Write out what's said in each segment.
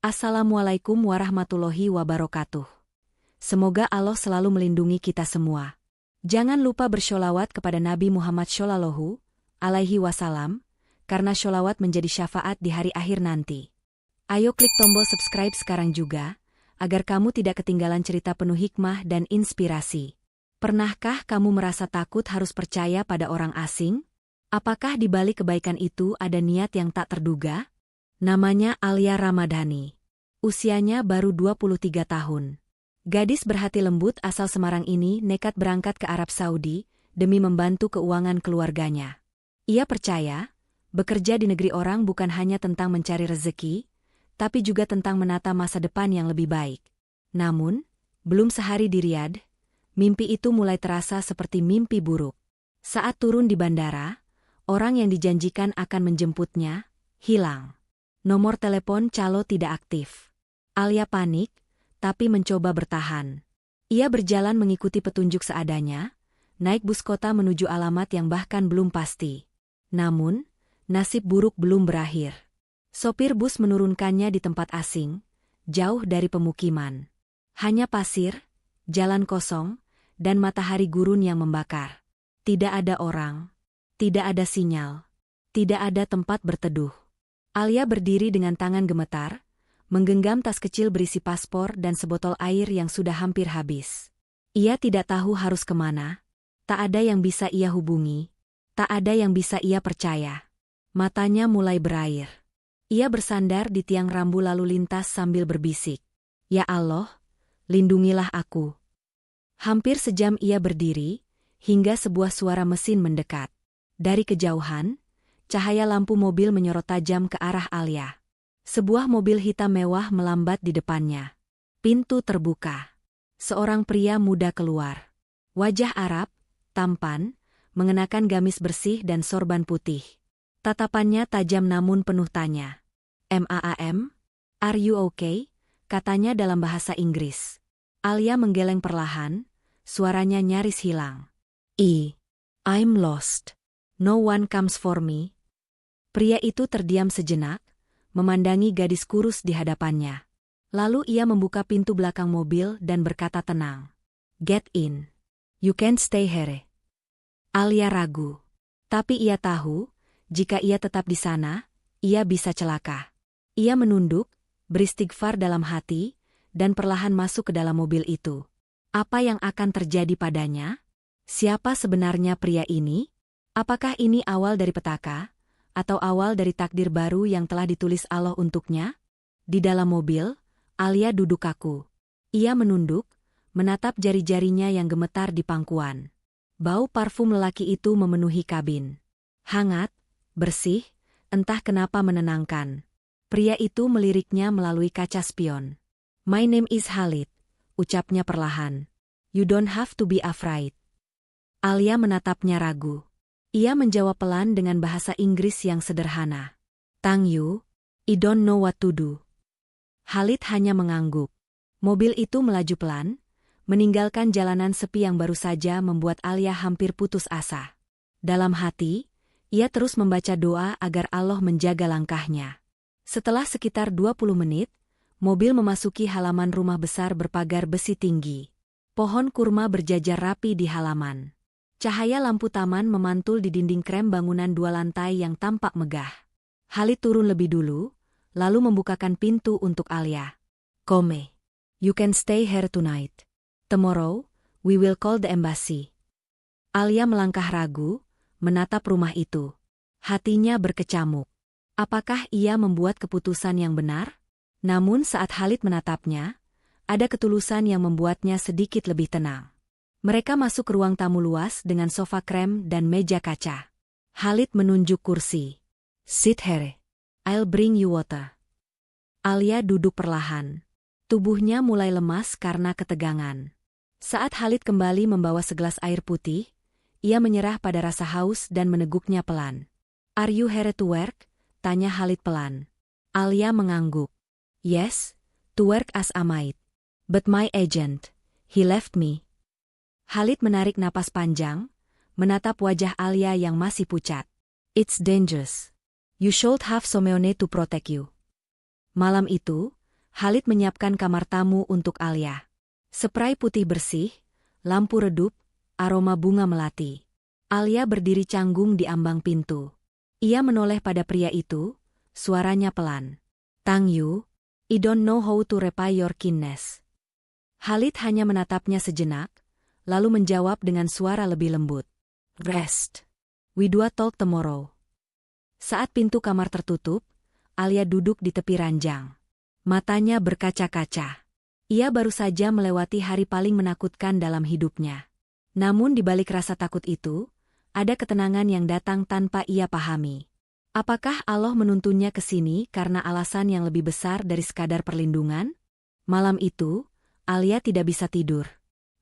Assalamualaikum warahmatullahi wabarakatuh. Semoga Allah selalu melindungi kita semua. Jangan lupa bersholawat kepada Nabi Muhammad Shallallahu Alaihi Wasallam, karena sholawat menjadi syafaat di hari akhir nanti. Ayo klik tombol subscribe sekarang juga, agar kamu tidak ketinggalan cerita penuh hikmah dan inspirasi. Pernahkah kamu merasa takut harus percaya pada orang asing? Apakah di balik kebaikan itu ada niat yang tak terduga? Namanya Alia Ramadhani. Usianya baru 23 tahun. Gadis berhati lembut asal Semarang ini nekat berangkat ke Arab Saudi demi membantu keuangan keluarganya. Ia percaya, bekerja di negeri orang bukan hanya tentang mencari rezeki, tapi juga tentang menata masa depan yang lebih baik. Namun, belum sehari di Riyadh, mimpi itu mulai terasa seperti mimpi buruk. Saat turun di bandara, orang yang dijanjikan akan menjemputnya hilang. Nomor telepon calo tidak aktif. Alia panik, tapi mencoba bertahan. Ia berjalan mengikuti petunjuk seadanya, naik bus kota menuju alamat yang bahkan belum pasti. Namun, nasib buruk belum berakhir. Sopir bus menurunkannya di tempat asing, jauh dari pemukiman. Hanya pasir, jalan kosong, dan matahari gurun yang membakar. Tidak ada orang, tidak ada sinyal, tidak ada tempat berteduh. Alia berdiri dengan tangan gemetar, menggenggam tas kecil berisi paspor dan sebotol air yang sudah hampir habis. Ia tidak tahu harus kemana, tak ada yang bisa ia hubungi, tak ada yang bisa ia percaya. Matanya mulai berair. Ia bersandar di tiang rambu lalu lintas sambil berbisik, "Ya Allah, lindungilah aku." Hampir sejam ia berdiri, hingga sebuah suara mesin mendekat. Dari kejauhan, cahaya lampu mobil menyorot tajam ke arah Alia. Sebuah mobil hitam mewah melambat di depannya. Pintu terbuka. Seorang pria muda keluar. Wajah Arab, tampan, mengenakan gamis bersih dan sorban putih. Tatapannya tajam namun penuh tanya. "Maam, are you okay?" katanya dalam bahasa Inggris. Alia menggeleng perlahan, suaranya nyaris hilang. "I'm lost. No one comes for me." Pria itu terdiam sejenak, memandangi gadis kurus di hadapannya. Lalu ia membuka pintu belakang mobil dan berkata tenang, "Get in. You can't stay here." Alia ragu. Tapi ia tahu, jika ia tetap di sana, ia bisa celaka. Ia menunduk, beristighfar dalam hati, dan perlahan masuk ke dalam mobil itu. Apa yang akan terjadi padanya? Siapa sebenarnya pria ini? Apakah ini awal dari petaka? Atau awal dari takdir baru yang telah ditulis Allah untuknya? Di dalam mobil, Alia duduk kaku. Ia menunduk, menatap jari-jarinya yang gemetar di pangkuan. Bau parfum lelaki itu memenuhi kabin. Hangat, bersih, entah kenapa menenangkan. Pria itu meliriknya melalui kaca spion. "My name is Khalid," ucapnya perlahan. "You don't have to be afraid." Alia menatapnya ragu. Ia menjawab pelan dengan bahasa Inggris yang sederhana. "Thank you, I don't know what to do." Khalid hanya mengangguk. Mobil itu melaju pelan, meninggalkan jalanan sepi yang baru saja membuat Alia hampir putus asa. Dalam hati, ia terus membaca doa agar Allah menjaga langkahnya. Setelah sekitar 20 menit, mobil memasuki halaman rumah besar berpagar besi tinggi. Pohon kurma berjajar rapi di halaman. Cahaya lampu taman memantul di dinding krem bangunan 2 lantai yang tampak megah. Khalid turun lebih dulu, lalu membukakan pintu untuk Alia. "Come. You can stay here tonight. Tomorrow, we will call the embassy." Alia melangkah ragu, menatap rumah itu. Hatinya berkecamuk. Apakah ia membuat keputusan yang benar? Namun saat Khalid menatapnya, ada ketulusan yang membuatnya sedikit lebih tenang. Mereka masuk ke ruang tamu luas dengan sofa krem dan meja kaca. Khalid menunjuk kursi. "Sit here. I'll bring you water." Alia duduk perlahan. Tubuhnya mulai lemas karena ketegangan. Saat Khalid kembali membawa segelas air putih, ia menyerah pada rasa haus dan meneguknya pelan. "Are you here to work?" tanya Khalid pelan. Alia mengangguk. "Yes, to work as a maid. But my agent, he left me." Khalid menarik napas panjang, menatap wajah Alia yang masih pucat. "It's dangerous. You should have someone to protect you." Malam itu, Khalid menyiapkan kamar tamu untuk Alia. Spray putih bersih, lampu redup, aroma bunga melati. Alia berdiri canggung di ambang pintu. Ia menoleh pada pria itu, suaranya pelan. "Tang Yu, I don't know how to repay your kindness." Khalid hanya menatapnya sejenak, lalu menjawab dengan suara lebih lembut. "Rest. We do talk tomorrow." Saat pintu kamar tertutup, Alia duduk di tepi ranjang. Matanya berkaca-kaca. Ia baru saja melewati hari paling menakutkan dalam hidupnya. Namun di balik rasa takut itu, ada ketenangan yang datang tanpa ia pahami. Apakah Allah menuntunnya ke sini karena alasan yang lebih besar dari sekadar perlindungan? Malam itu, Alia tidak bisa tidur.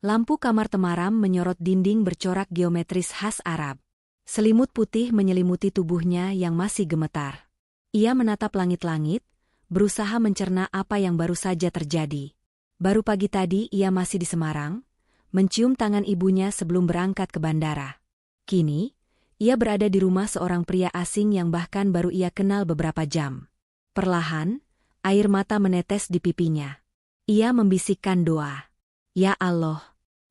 Lampu kamar temaram menyorot dinding bercorak geometris khas Arab. Selimut putih menyelimuti tubuhnya yang masih gemetar. Ia menatap langit-langit, berusaha mencerna apa yang baru saja terjadi. Baru pagi tadi ia masih di Semarang, mencium tangan ibunya sebelum berangkat ke bandara. Kini, ia berada di rumah seorang pria asing yang bahkan baru ia kenal beberapa jam. Perlahan, air mata menetes di pipinya. Ia membisikkan doa. "Ya Allah,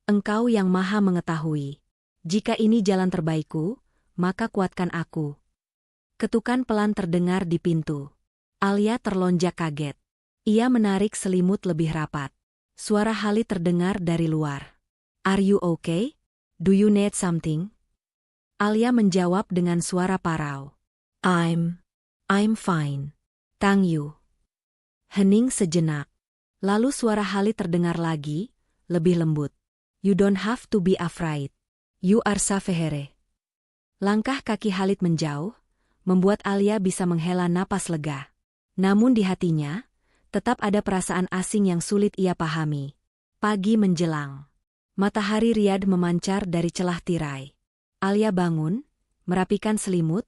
Engkau yang Maha Mengetahui. Jika ini jalan terbaikku, maka kuatkan aku." Ketukan pelan terdengar di pintu. Alia terlonjak kaget. Ia menarik selimut lebih rapat. Suara Khalid terdengar dari luar. "Are you okay? Do you need something?" Alia menjawab dengan suara parau. I'm fine. Tang Yu." Hening sejenak. Lalu suara Khalid terdengar lagi, lebih lembut. "You don't have to be afraid. You are safe." Langkah kaki Khalid menjauh, membuat Alia bisa menghela napas lega. Namun di hatinya, tetap ada perasaan asing yang sulit ia pahami. Pagi menjelang. Matahari riad memancar dari celah tirai. Alia bangun, merapikan selimut,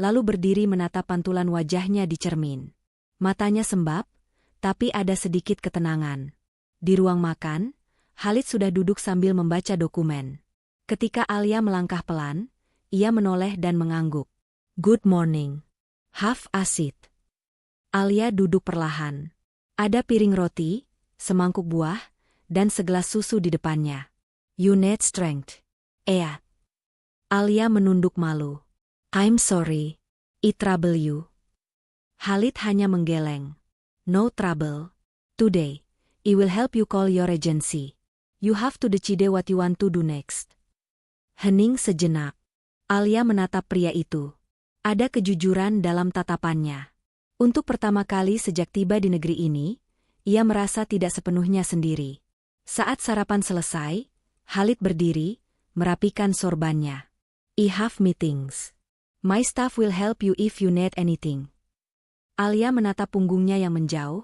lalu berdiri menatap pantulan wajahnya di cermin. Matanya sembab, tapi ada sedikit ketenangan. Di ruang makan, Khalid sudah duduk sambil membaca dokumen. Ketika Alia melangkah pelan, ia menoleh dan mengangguk. "Good morning. Have a seat." Alia duduk perlahan. Ada piring roti, semangkuk buah, dan segelas susu di depannya. "You need strength." Alia menunduk malu. "I'm sorry. I trouble you." Khalid hanya menggeleng. "No trouble. Today, I will help you call your agency. You have to decide what you want to do next." Hening sejenak. Alia menatap pria itu. Ada kejujuran dalam tatapannya. Untuk pertama kali sejak tiba di negeri ini, ia merasa tidak sepenuhnya sendiri. Saat sarapan selesai, Khalid berdiri, merapikan sorbannya. "I have meetings. My staff will help you if you need anything." Alia menatap punggungnya yang menjauh,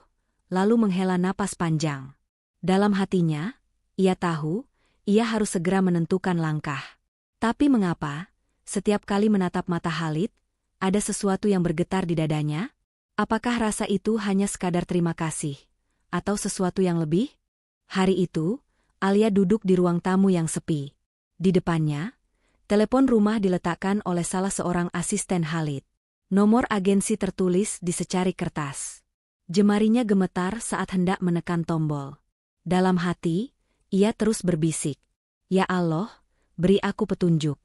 lalu menghela napas panjang. Dalam hatinya, ia tahu, ia harus segera menentukan langkah. Tapi mengapa, setiap kali menatap mata Khalid, ada sesuatu yang bergetar di dadanya? Apakah rasa itu hanya sekadar terima kasih, atau sesuatu yang lebih? Hari itu, Alia duduk di ruang tamu yang sepi. Di depannya, telepon rumah diletakkan oleh salah seorang asisten Khalid. Nomor agensi tertulis di secari kertas. Jemarinya gemetar saat hendak menekan tombol. Dalam hati, ia terus berbisik. "Ya Allah, beri aku petunjuk."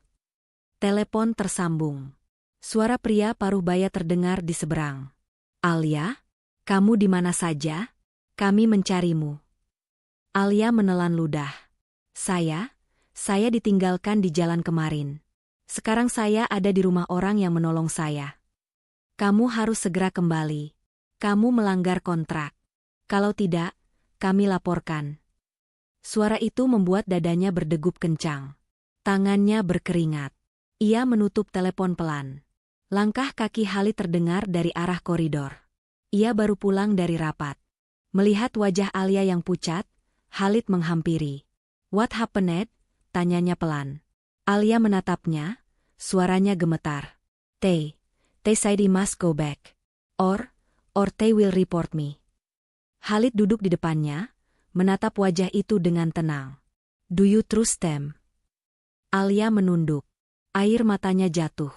Telepon tersambung. Suara pria paruh baya terdengar di seberang. "Alia, kamu di mana saja? Kami mencarimu." Alia menelan ludah. Saya ditinggalkan di jalan kemarin. Sekarang saya ada di rumah orang yang menolong saya." "Kamu harus segera kembali. Kamu melanggar kontrak. Kalau tidak, kami laporkan." Suara itu membuat dadanya berdegup kencang. Tangannya berkeringat. Ia menutup telepon pelan. Langkah kaki Khalid terdengar dari arah koridor. Ia baru pulang dari rapat. Melihat wajah Alia yang pucat, Khalid menghampiri. "What happened?" tanyanya pelan. Alia menatapnya, suaranya gemetar. They said I must go back. Or they will report me." Khalid duduk di depannya, menatap wajah itu dengan tenang. "Do you trust them?" Alia menunduk. Air matanya jatuh.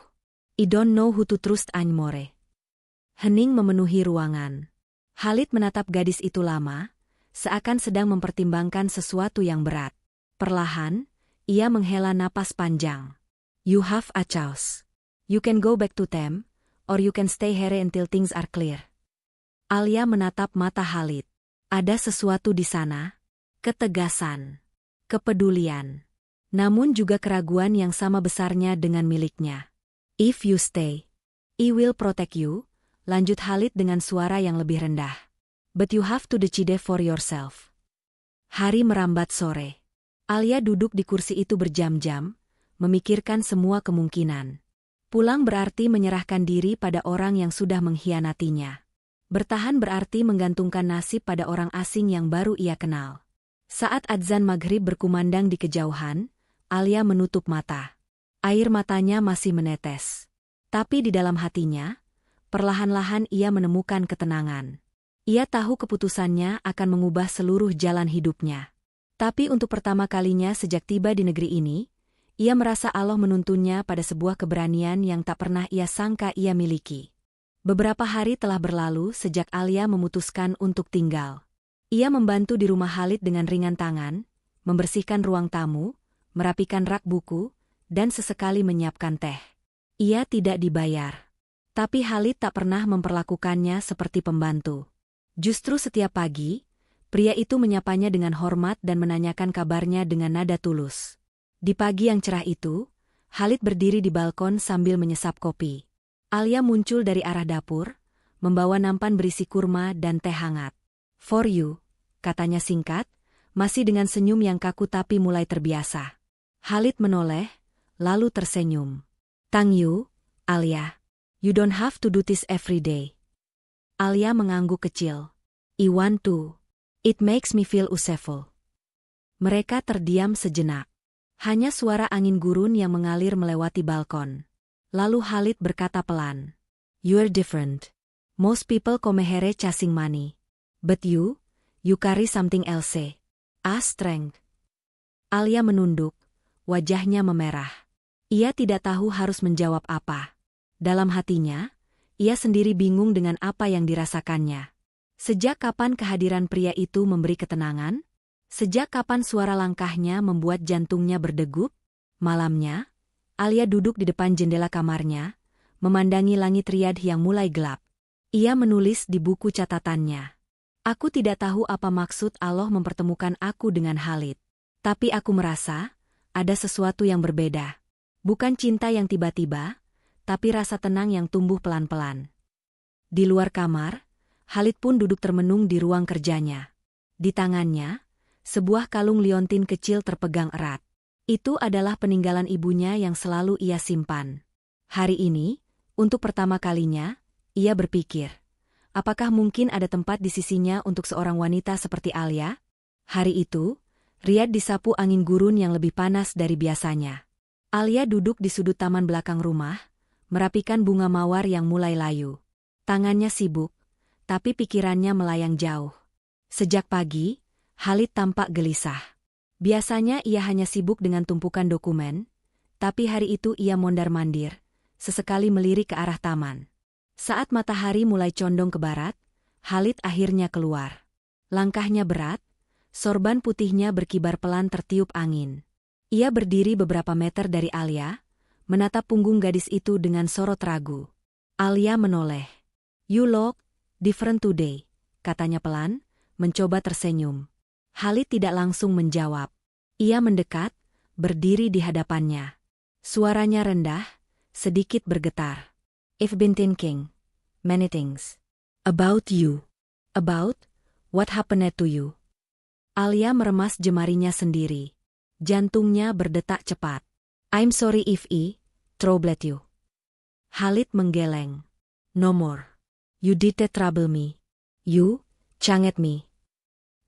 "I don't know who to trust anymore." Hening memenuhi ruangan. Khalid menatap gadis itu lama, seakan sedang mempertimbangkan sesuatu yang berat. Perlahan, ia menghela napas panjang. You have a choice. You can go back to them, or you can stay here until things are clear. Alia menatap mata Khalid. Ada sesuatu di sana. Ketegasan. Kepedulian. Namun juga keraguan yang sama besarnya dengan miliknya. If you stay, I will protect you, lanjut Khalid dengan suara yang lebih rendah. But you have to decide for yourself. Hari merambat sore. Alia duduk di kursi itu berjam-jam, memikirkan semua kemungkinan. Pulang berarti menyerahkan diri pada orang yang sudah mengkhianatinya. Bertahan berarti menggantungkan nasib pada orang asing yang baru ia kenal. Saat adzan maghrib berkumandang di kejauhan, Alia menutup mata. Air matanya masih menetes. Tapi di dalam hatinya, perlahan-lahan ia menemukan ketenangan. Ia tahu keputusannya akan mengubah seluruh jalan hidupnya. Tapi untuk pertama kalinya sejak tiba di negeri ini, ia merasa Allah menuntunnya pada sebuah keberanian yang tak pernah ia sangka ia miliki. Beberapa hari telah berlalu sejak Alia memutuskan untuk tinggal. Ia membantu di rumah Khalid dengan ringan tangan, membersihkan ruang tamu, merapikan rak buku, dan sesekali menyiapkan teh. Ia tidak dibayar. Tapi Khalid tak pernah memperlakukannya seperti pembantu. Justru setiap pagi, pria itu menyapanya dengan hormat dan menanyakan kabarnya dengan nada tulus. Di pagi yang cerah itu, Khalid berdiri di balkon sambil menyesap kopi. Alia muncul dari arah dapur, membawa nampan berisi kurma dan teh hangat. For you, katanya singkat, masih dengan senyum yang kaku tapi mulai terbiasa. Khalid menoleh, lalu tersenyum. Thank you, Alia. You don't have to do this every day. Alia mengangguk kecil. I want to. It makes me feel useful. Mereka terdiam sejenak. Hanya suara angin gurun yang mengalir melewati balkon. Lalu Khalid berkata pelan. You're different. Most people come here chasing money. But you carry something else. A strength. Alia menunduk, wajahnya memerah. Ia tidak tahu harus menjawab apa. Dalam hatinya, ia sendiri bingung dengan apa yang dirasakannya. Sejak kapan kehadiran pria itu memberi ketenangan? Sejak kapan suara langkahnya membuat jantungnya berdegup? Malamnya, Alia duduk di depan jendela kamarnya, memandangi langit Riyadh yang mulai gelap. Ia menulis di buku catatannya. Aku tidak tahu apa maksud Allah mempertemukan aku dengan Khalid. Tapi aku merasa, ada sesuatu yang berbeda. Bukan cinta yang tiba-tiba, tapi rasa tenang yang tumbuh pelan-pelan. Di luar kamar, Khalid pun duduk termenung di ruang kerjanya. Di tangannya, sebuah kalung liontin kecil terpegang erat. Itu adalah peninggalan ibunya yang selalu ia simpan. Hari ini, untuk pertama kalinya, ia berpikir, apakah mungkin ada tempat di sisinya untuk seorang wanita seperti Alia? Hari itu, Riyadh disapu angin gurun yang lebih panas dari biasanya. Alia duduk di sudut taman belakang rumah, merapikan bunga mawar yang mulai layu. Tangannya sibuk, tapi pikirannya melayang jauh. Sejak pagi, Khalid tampak gelisah. Biasanya ia hanya sibuk dengan tumpukan dokumen, tapi hari itu ia mondar-mandir, sesekali melirik ke arah taman. Saat matahari mulai condong ke barat, Khalid akhirnya keluar. Langkahnya berat, sorban putihnya berkibar pelan tertiup angin. Ia berdiri beberapa meter dari Alia, menatap punggung gadis itu dengan sorot ragu. Alia menoleh. You look different today, katanya pelan, mencoba tersenyum. Khalid tidak langsung menjawab. Ia mendekat, berdiri di hadapannya. Suaranya rendah, sedikit bergetar. I've been thinking many things about you. About what happened to you. Alia meremas jemarinya sendiri. Jantungnya berdetak cepat. I'm sorry if I troubled you. Khalid menggeleng. No more. You didn't trouble me. You canget me.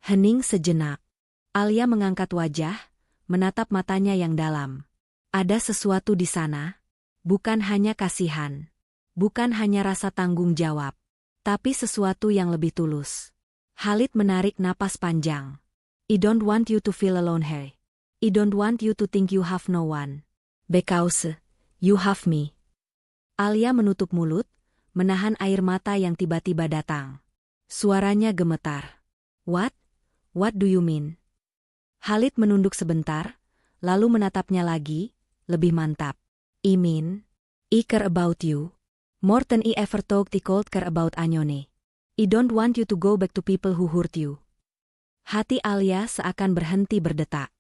Hening sejenak. Alia mengangkat wajah, menatap matanya yang dalam. Ada sesuatu di sana, bukan hanya kasihan, bukan hanya rasa tanggung jawab, tapi sesuatu yang lebih tulus. Khalid menarik napas panjang. I don't want you to feel alone here. I don't want you to think you have no one. Because you have me. Alia menutup mulut, menahan air mata yang tiba-tiba datang. Suaranya gemetar. What? What do you mean? Khalid menunduk sebentar, lalu menatapnya lagi, lebih mantap. I mean, I care about you. More than I ever thought I could care about Anyone. I don't want you to go back to people who hurt you. Hati Alia seakan berhenti berdetak.